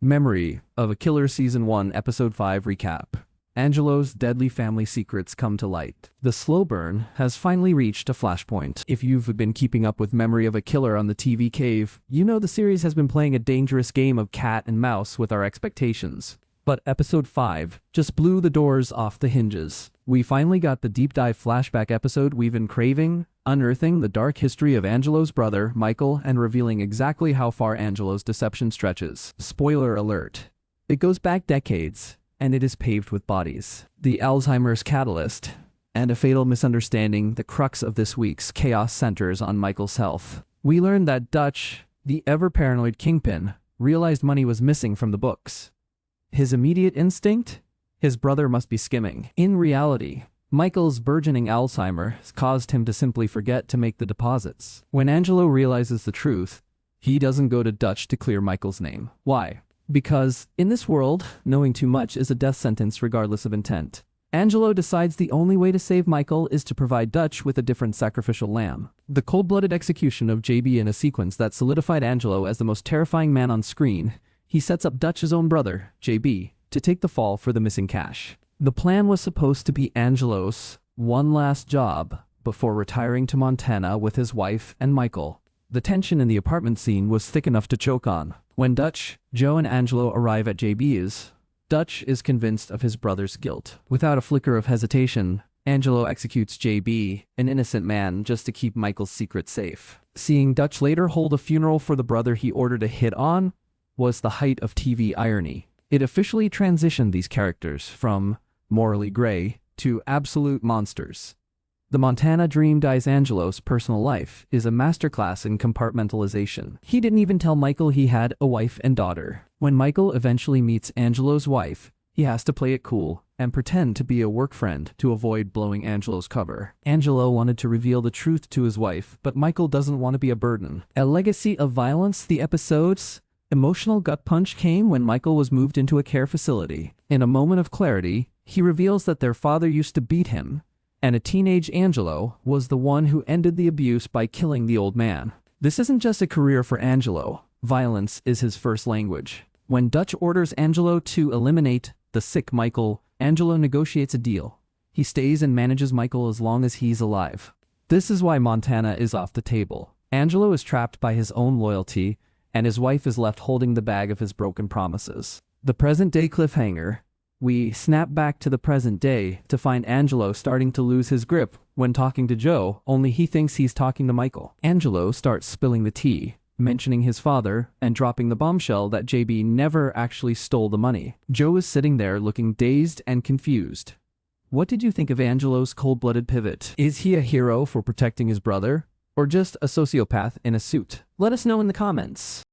Memory of a Killer Season 1 Episode 5 Recap. Angelo's deadly family secrets come to light. The slow burn has finally reached a flashpoint. If you've been keeping up with Memory of a Killer on the TV Cave, you know the series has been playing a dangerous game of cat and mouse with our expectations. But Episode 5 just blew the doors off the hinges. We finally got the deep dive flashback episode we've been craving, unearthing the dark history of Angelo's brother, Michael, and revealing exactly how far Angelo's deception stretches. Spoiler alert. It goes back decades, and it is paved with bodies. The Alzheimer's catalyst, and a fatal misunderstanding, the crux of this week's chaos centers on Michael's health. We learned that Dutch, the ever-paranoid kingpin, realized money was missing from the books. His immediate instinct? His brother must be skimming. In reality, Michael's burgeoning Alzheimer's caused him to simply forget to make the deposits. When Angelo realizes the truth, he doesn't go to Dutch to clear Michael's name. Why? Because, in this world, knowing too much is a death sentence regardless of intent. Angelo decides the only way to save Michael is to provide Dutch with a different sacrificial lamb. The cold-blooded execution of JB in a sequence that solidified Angelo as the most terrifying man on screen. He sets up Dutch's own brother, JB, to take the fall for the missing cash. The plan was supposed to be Angelo's one last job before retiring to Montana with his wife and Michael. The tension in the apartment scene was thick enough to choke on. When Dutch, Joe, and Angelo arrive at JB's, Dutch is convinced of his brother's guilt. Without a flicker of hesitation, Angelo executes JB, an innocent man, just to keep Michael's secret safe. Seeing Dutch later hold a funeral for the brother he ordered a hit on was the height of TV irony. It officially transitioned these characters from morally gray to absolute monsters. The Montana Dream Dies Angelo's personal life is a masterclass in compartmentalization. He didn't even tell Michael he had a wife and daughter. When Michael eventually meets Angelo's wife, he has to play it cool and pretend to be a work friend to avoid blowing Angelo's cover. Angelo wanted to reveal the truth to his wife, but Michael doesn't want to be a burden. A legacy of violence, the episode's emotional gut punch came when Michael was moved into a care facility. In a moment of clarity, he reveals that their father used to beat him, and a teenage Angelo was the one who ended the abuse by killing the old man. This isn't just a career for Angelo. Violence is his first language. When Dutch orders Angelo to eliminate the sick Michael, Angelo negotiates a deal. He stays and manages Michael as long as he's alive. This is why Montana is off the table. Angelo is trapped by his own loyalty, and his wife is left holding the bag of his broken promises. The present-day cliffhanger. We snap back to the present day to find Angelo starting to lose his grip when talking to Joe, only he thinks he's talking to Michael. Angelo starts spilling the tea, mentioning his father, and dropping the bombshell that JB never actually stole the money. Joe is sitting there looking dazed and confused. What did you think of Angelo's cold-blooded pivot? Is he a hero for protecting his brother, or just a sociopath in a suit? Let us know in the comments.